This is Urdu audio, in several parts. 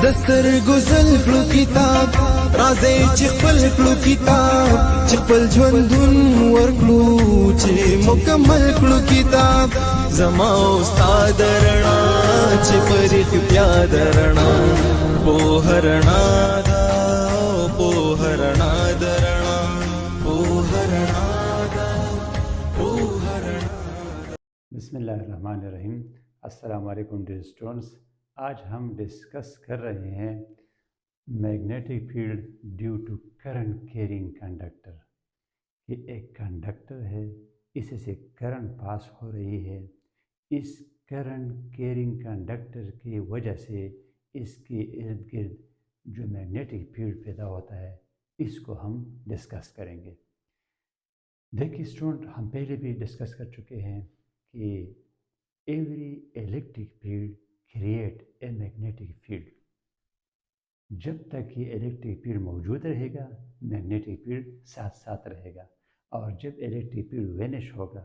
دستر گزل کلو کتاب رازی چی خپل کلو کتاب چی خپل ژوندون ورکلو چی مکمل کلو کتاب زما استاد رڼا چی پریخ پیاد رڼا پوه رڼا دا پوه رڼا دا رڼا پوه رڼا دا پوه رڼا. بسم اللہ الرحمن الرحیم. السلام علیکم ڈیئر اسٹوڈنٹس. آج ہم ڈسکس کر رہے ہیں magnetic field due to current carrying conductor. کہ ایک کنڈکٹر ہے، اس سے کرنٹ پاس ہو رہی ہے. اس کرنٹ کیرنگ کنڈکٹر کی وجہ سے اس کے ارد گرد جو میگنیٹک فیلڈ پیدا ہوتا ہے اس کو ہم ڈسکس کریں گے. دیکھیے اسٹوڈنٹ، ہم پہلے بھی ڈسکس کر چکے ہیں کہ every electric field create a magnetic field. جب تک یہ الیکٹرک فیلڈ موجود رہے گا میگنیٹک فیلڈ ساتھ ساتھ رہے گا، اور جب الیکٹرک فیلڈ وینش ہوگا،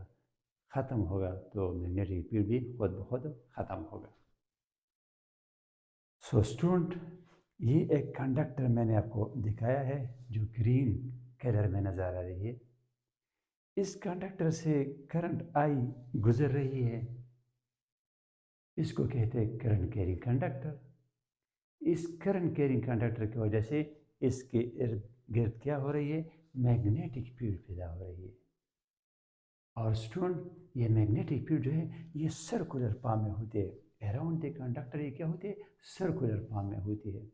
ختم ہوگا، تو میگنیٹک فیلڈ بھی خود بخود ختم ہوگا. سو اسٹوڈنٹ، یہ ایک کنڈکٹر میں نے آپ کو دکھایا ہے جو گرین کلر میں نظر آ رہی ہے. اس کنڈکٹر سے کرنٹ آئی گزر رہی ہے، اس کو کہتے ہیں کرنٹ کیرنگ کنڈکٹر. اس کرنٹ کیرنگ کنڈکٹر کی وجہ سے اس کے ارد گرد کیا ہو رہی ہے؟ میگنیٹک فیلڈ پیدا ہو رہی ہے. اور اسٹوڈنٹ، یہ میگنیٹک فیلڈ جو ہے یہ سرکولر فارم میں ہوتی ہے. اراؤنڈ دی کنڈکٹر یہ کیا ہوتی ہے؟ سرکولر فارم میں ہوتی ہے.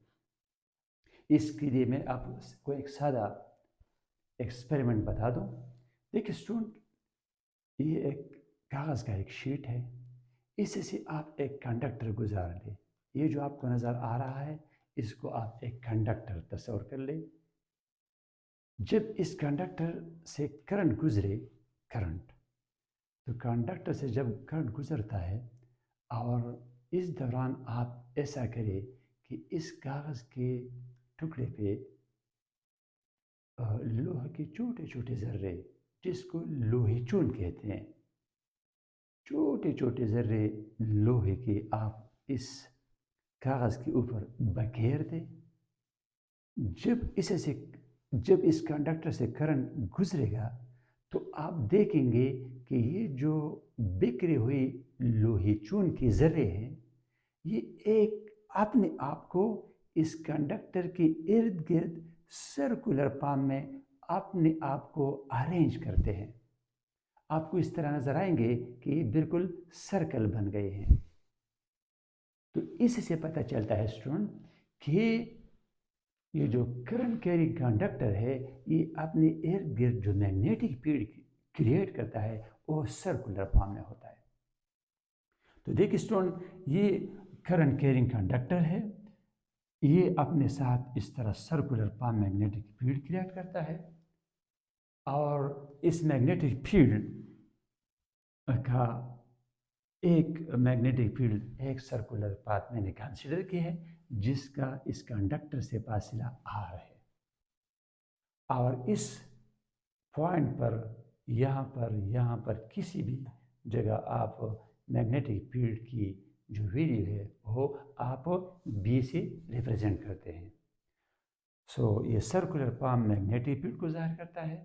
اس کے لیے میں آپ کو ایک سادہ ایکسپیریمنٹ بتا دوں. دیکھیے اسٹوڈنٹ، یہ ایک کاغذ کا ایک شیٹ ہے، اس سے آپ ایک کنڈکٹر گزار لیں. یہ جو آپ کو نظر آ رہا ہے اس کو آپ ایک کنڈکٹر تصور کر لیں. جب اس کنڈکٹر سے کرنٹ گزرے، تو کنڈکٹر سے جب کرنٹ گزرتا ہے اور اس دوران آپ ایسا کریں کہ اس کاغذ کے ٹکڑے پہ لوہے کے چھوٹے چھوٹے ذرے، جس کو لوہے چون کہتے ہیں، چھوٹے چھوٹے ذرے لوہے کے آپ اس کاغذ کے اوپر بکھیر دیں. جب اس کنڈکٹر سے کرنٹ گزرے گا تو آپ دیکھیں گے کہ یہ جو بکھری ہوئی لوہے چون کے ذرے ہیں یہ ایک اپنے آپ کو اس کنڈکٹر کے ارد گرد سرکولر فارم میں اپنے آپ کو ارینج کرتے ہیں. آپ کو اس طرح نظر آئیں گے کہ یہ بالکل سرکل بن گئے ہیں. تو اس سے پتہ چلتا ہے اسٹوڈنٹ کہ یہ جو کرنٹ کیرنگ کنڈکٹر ہے یہ اپنے ارد گرد جو میگنیٹک فیلڈ کریٹ کرتا ہے وہ سرکولر فارم میں ہوتا ہے. تو دیکھیں اسٹوڈنٹ، یہ کرنٹ کیرنگ کنڈکٹر ہے، یہ اپنے ساتھ اس طرح circular form magnetic field create کرتا ہے. اور اس میگنیٹک فیلڈ کا ایک میگنیٹک فیلڈ ایک سرکولر پاتھ میں نے کنسیڈر کی ہے جس کا اس کنڈکٹر سے فاصلہ R ہے. اور اس پوائنٹ پر یہاں پر کسی بھی جگہ آپ میگنیٹک فیلڈ کی جو ویلیو ہے وہ آپ B سے ریپرزینٹ کرتے ہیں. سو یہ سرکولر فارم میگنیٹک فیلڈ کو ظاہر کرتا ہے،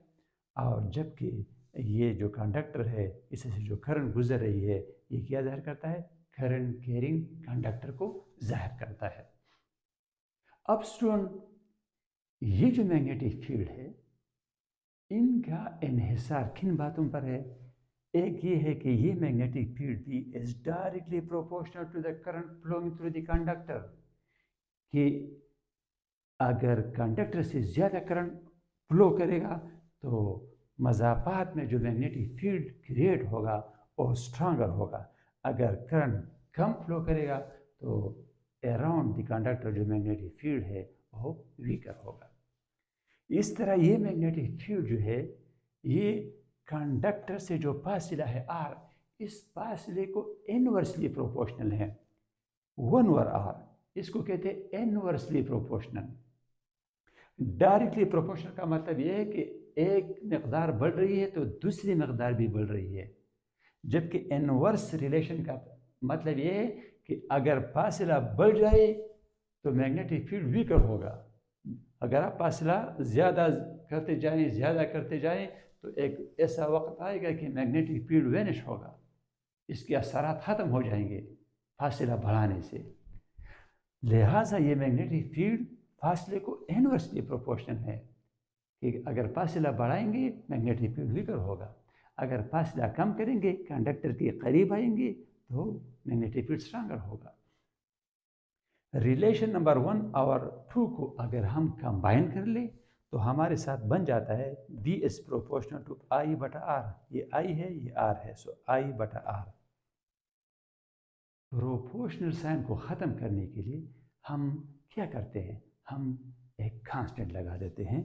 اور جبکہ یہ جو کنڈکٹر ہے اس سے جو کرنٹ گزر رہی ہے یہ کیا ظاہر کرتا ہے؟ کرنٹ کیرنگ کنڈکٹر کو ظاہر کرتا ہے. اب اسٹوڈنٹ، یہ جو میگنیٹک فیلڈ ہے ان کا انحصار کن باتوں پر ہے؟ ایک یہ ہے کہ یہ میگنیٹک فیلڈ بھی is directly proportional to the current flowing through the conductor. کہ اگر کنڈکٹر سے زیادہ کرنٹ فلو کرے گا تو مضافات میں جو میگنیٹک فیلڈ کریٹ ہوگا وہ اسٹرانگر ہوگا. اگر کرنٹ کم فلو کرے گا تو اراؤنڈ دی کنڈکٹر جو میگنیٹک فیلڈ ہے وہ ویکر ہوگا. اس طرح یہ میگنیٹک فیلڈ جو ہے یہ کنڈکٹر سے جو فاصلہ ہے R، اس فاصلے کو انورسلی پروپورشنل ہے. 1/R اس کو کہتے ہیں انورسلی پروپورشنل. ڈائریکٹلی پروپورشنل کا مطلب یہ ہے کہ ایک مقدار بڑھ رہی ہے تو دوسری مقدار بھی بڑھ رہی ہے، جبکہ انورس ریلیشن کا مطلب یہ ہے کہ اگر فاصلہ بڑھ جائے تو میگنیٹک فیلڈ ویکر ہوگا. اگر آپ فاصلہ زیادہ کرتے جائیں تو ایک ایسا وقت آئے گا کہ میگنیٹک فیلڈ وینش ہوگا, اس کے اثرات ختم ہو جائیں گے فاصلہ بڑھانے سے. لہٰذا یہ میگنیٹک فیلڈ فاصلے کو انورسلی پروپورشنل ہے کہ اگر فاصلہ بڑھائیں گے میگنیٹک فیلڈ ویکر ہوگا, اگر فاصلہ کم کریں گے کنڈکٹر کے قریب آئیں گے تو میگنیٹک فیلڈ اسٹرانگر ہوگا. ریلیشن نمبر 1 اور 2 کو اگر ہم کمبائن کر لیں تو ہمارے ساتھ بن جاتا ہے B is proportional to I/R. یہ I ہے, یہ R ہے, سو I/R. پروپورشنل سائن کو ختم کرنے کے لیے ہم کیا کرتے ہیں, ہم ایک کانسٹنٹ لگا دیتے ہیں.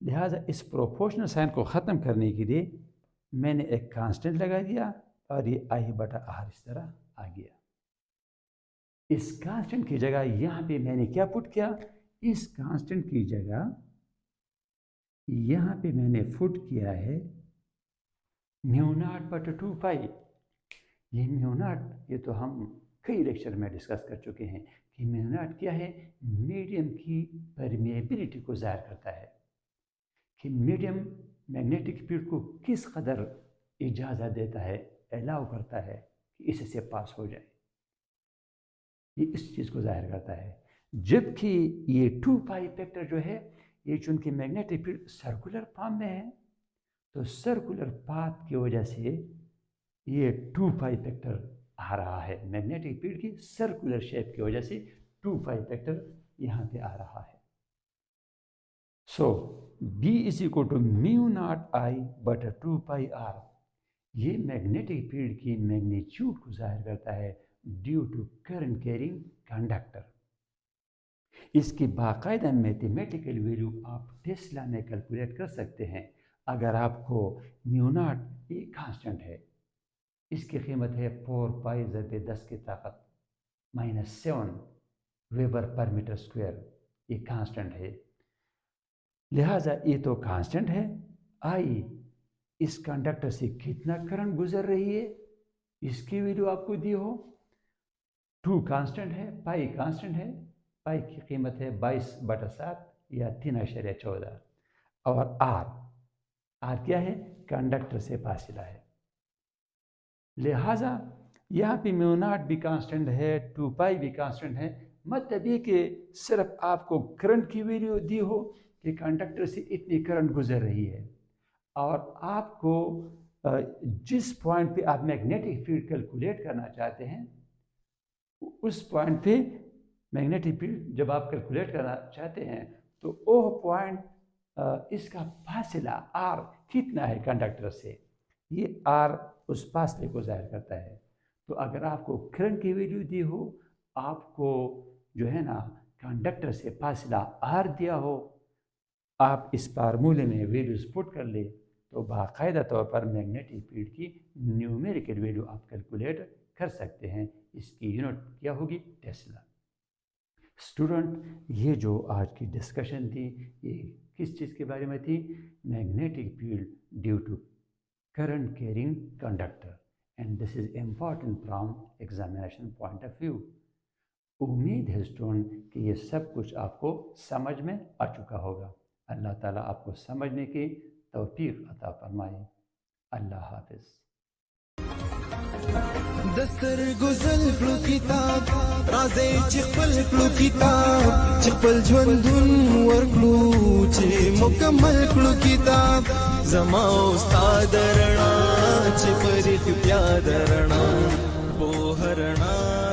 لہٰذا اس پروپورشنل سائن کو ختم کرنے کے لیے میں نے ایک کانسٹنٹ لگا دیا اور یہ I/R اس طرح آ گیا. اس کانسٹنٹ کی جگہ یہاں پہ میں نے کیا پٹ کیا, اس کانسٹنٹ کی جگہ یہاں پہ میں نے پٹ کیا ہے μ0/2 پائی. یہ μ0 یہ تو ہم کئی لیکچر میں ڈسکس کر چکے ہیں کہ μ0 کیا ہے, میڈیم کی پرمیبلٹی کو ظاہر کرتا ہے کہ میڈیم میگنیٹک فیلڈ کو کس قدر اجازت دیتا ہے, الاؤ کرتا ہے کہ اس سے پاس ہو جائے. یہ اس چیز کو ظاہر کرتا ہے. جبکہ یہ 2 پائی فیکٹر جو ہے یہ چونکہ میگنیٹک فیلڈ سرکولر فارم میں ہے تو سرکولر پاتھ کی وجہ سے یہ 2 پائی فیکٹر آ رہا ہے. میگنیٹک فیلڈ کی سرکولر شیپ کی وجہ سے 2 پائی فیکٹر یہاں پہ آ رہا ہے. So B is equal to μ0I/2 pi R. یہ میگنیٹک فیلڈ کی میگنیچیوڈ کو ظاہر کرتا ہے due to current carrying conductor. اس کی باقاعدہ میتھمیٹیکل ویلیو آپ ٹیسلا میں کیلکولیٹ کر سکتے ہیں. اگر آپ کو μ0 یہ کانسٹنٹ ہے, اس کی قیمت ہے 4 پائی ضرب 10 کی طاقت -7 ویبر پر میٹر اسکوائر, یہ کانسٹنٹ ہے. لہٰذا یہ تو کانسٹنٹ ہے. آئی اس کنڈکٹر سے کتنا کرنٹ گزر رہی ہے اس کی ویلیو آپ کو دی ہو. 2 کانسٹنٹ ہے, پائی کانسٹنٹ ہے, پائی کی قیمت ہے 22/7 یا 3.14. اور آر کیا ہے, کنڈکٹر سے فاصلہ ہے. لہٰذا یہاں پہ μ0 بھی کانسٹنٹ ہے, 2 پائی بھی کانسٹنٹ ہے. مطلب یہ کہ صرف آپ کو کرنٹ کی ویلیو دی ہو کہ کنڈکٹر سے اتنی کرنٹ گزر رہی ہے اور آپ کو جس پوائنٹ پہ آپ میگنیٹک فیلڈ کیلکولیٹ کرنا چاہتے ہیں اس پوائنٹ پہ میگنیٹک فیلڈ جب آپ کیلکولیٹ کرنا چاہتے ہیں تو وہ پوائنٹ اس کا فاصلہ R کتنا ہے کنڈکٹر سے, یہ R اس فاصلے کو ظاہر کرتا ہے. تو اگر آپ کو کرنٹ کی ویلیو دی ہو, آپ کو جو ہے نا کنڈکٹر سے فاصلہ R دیا ہو, آپ اس فارمولے میں ویلیوز پٹ کر لیں تو باقاعدہ طور پر میگنیٹک فیلڈ کی نیومیریکل ویلیو آپ کیلکولیٹ کر سکتے ہیں. اس کی یونٹ کیا ہوگی, ٹیسلا. اسٹوڈنٹ, یہ جو آج کی ڈسکشن تھی یہ کس چیز کے بارے میں تھی, magnetic field due to current carrying conductor, and this is important from examination point of view. امید ہے اسٹوڈنٹ کہ یہ سب کچھ آپ کو سمجھ میں آ چکا ہوگا. اللہ تعالیٰ آپ کو سمجھنے کی توفیق عطا فرمائے. اللہ حافظ. دستر گزل کلو کتاب رازے چخپل کلو کتاب چخپل ژوندون ورکلو چې مکمل کلو کتاب زما استاد رڼا چې پرې بیا درنا په هرنا